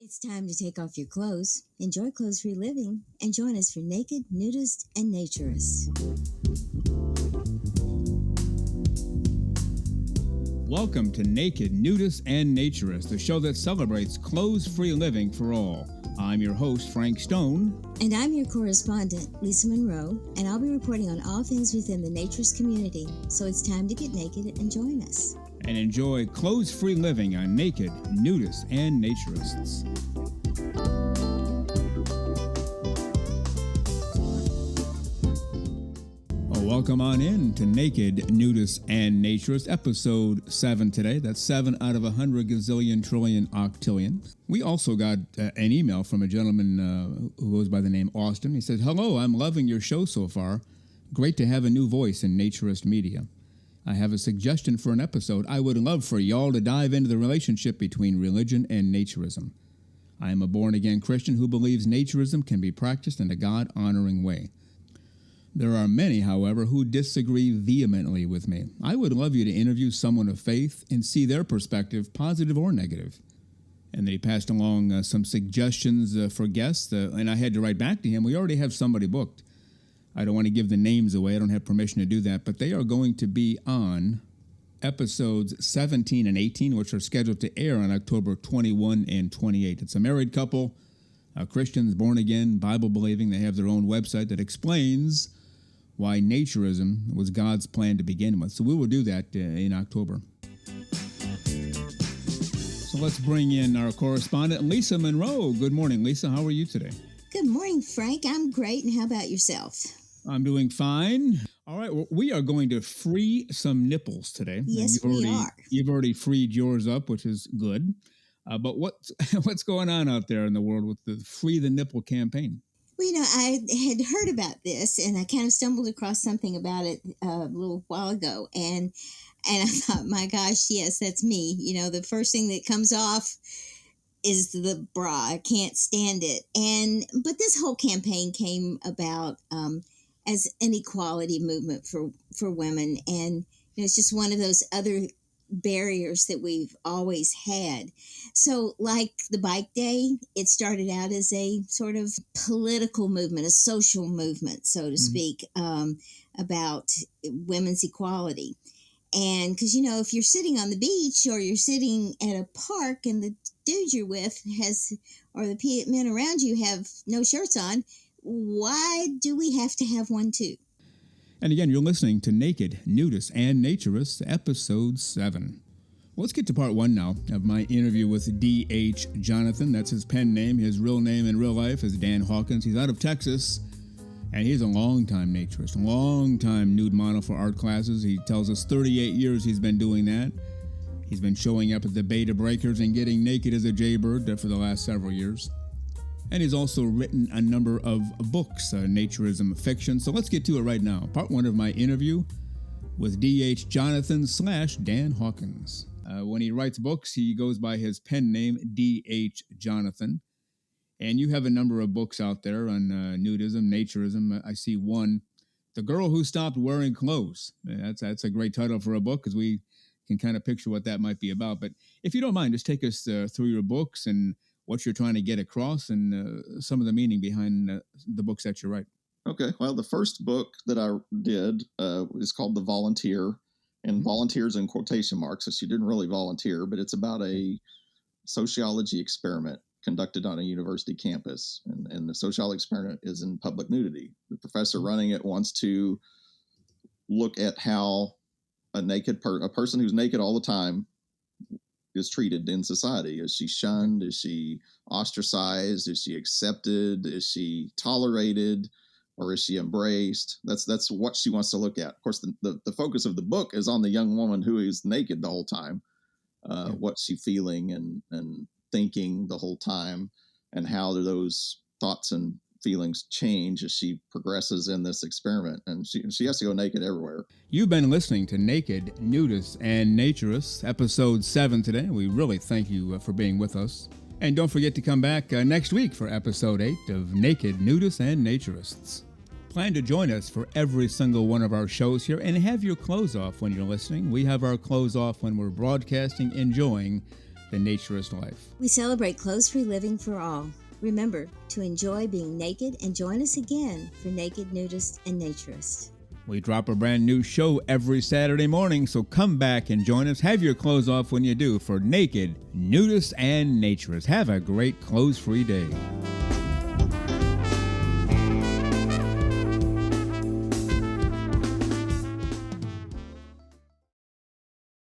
It's time to take off your clothes, enjoy clothes-free living, and join us for Naked, Nudists, and Naturists. Welcome to Naked, Nudists, and Naturists, the show that celebrates clothes-free living for all. I'm your host, Frank Stone. And I'm your correspondent, Lisa Monroe, and I'll be reporting on all things within the naturist community. So it's time to get naked and join us. And enjoy clothes-free living on Naked, Nudists, and Naturists. Welcome on in to Naked, Nudists, and Naturists, episode 7 today. That's 7 out of 100 gazillion trillion octillion. We also got an email from a gentleman who goes by the name Austin. He said, "Hello, I'm loving your show so far. Great to have a new voice in naturist media. I have a suggestion for an episode. I would love for y'all to dive into the relationship between religion and naturism. I am a born-again Christian who believes naturism can be practiced in a God-honoring way. There are many, however, who disagree vehemently with me. I would love you to interview someone of faith and see their perspective, positive or negative." And then he passed along some suggestions for guests, and I had to write back to him. We already have somebody booked. I don't want to give the names away. I don't have permission to do that, but they are going to be on episodes 17 and 18, which are scheduled to air on October 21 and 28. It's a married couple, Christians, born again, Bible-believing. They have their own website that explains why naturism was God's plan to begin with. So we will do that in October. So let's bring in our correspondent, Lisa Monroe. Good morning, Lisa. How are you today? Good morning, Frank. I'm great, and how about yourself? I'm doing fine. All right, well, we are going to free some nipples today. Yes, we are. You've already freed yours up, which is good. But what's going on out there in the world with the Free the Nipple campaign? Well, I had heard about this, and I kind of stumbled across something about it a little while ago, and I thought, my gosh, yes, that's me. The first thing that comes off is the bra. I can't stand it. But this whole campaign came about as an equality movement for women, and it's just one of those other barriers that we've always had. So like the bike day, it started out as a sort of political movement, a social movement, so to speak, about women's equality. And because, if you're sitting on the beach or you're sitting at a park and the dude you're with or the men around you have no shirts on, why do we have to have one too? And again, you're listening to Naked, Nudists, and Naturists, episode 7. Let's get to part 1 now of my interview with D.H. Jonathan. That's his pen name. His real name in real life is Dan Hawkins. He's out of Texas, and he's a long-time naturist, long-time nude model for art classes. He tells us 38 years he's been doing that. He's been showing up at the Beta Breakers and getting naked as a jaybird for the last several years. And he's also written a number of books, naturism fiction. So let's get to it right now. Part 1 of my interview with D.H. Jonathan / Dan Hawkins. When he writes books, he goes by his pen name, D.H. Jonathan. And you have a number of books out there on nudism, naturism. I see one, The Girl Who Stopped Wearing Clothes. That's a great title for a book because we can kind of picture what that might be about. But if you don't mind, just take us through your books and what you're trying to get across and some of the meaning behind the books that you write. Okay. Well, the first book that I did is called The Volunteer, and volunteers in quotation marks, so she didn't really volunteer, but it's about a sociology experiment conducted on a university campus. And the sociology experiment is in public nudity. The professor running it wants to look at how a person who's naked all the time is treated in society. Is she shunned? Is she ostracized? Is she accepted? Is she tolerated? Or is she embraced? That's what she wants to look at. Of course, the focus of the book is on the young woman who is naked the whole time. What's she feeling and thinking the whole time, and how do those thoughts and feelings change as she progresses in this experiment, and she has to go naked everywhere. You've been listening to Naked, Nudists, and Naturists, episode 7 today. We really thank you for being with us. And don't forget to come back next week for episode 8 of Naked, Nudists, and Naturists. Plan to join us for every single one of our shows here and have your clothes off when you're listening. We have our clothes off when we're broadcasting, enjoying the naturist life. We celebrate clothes-free living for all. Remember to enjoy being naked and join us again for Naked Nudists and Naturists. We drop a brand new show every Saturday morning, so come back and join us. Have your clothes off when you do for Naked Nudists and Naturists. Have a great clothes-free day.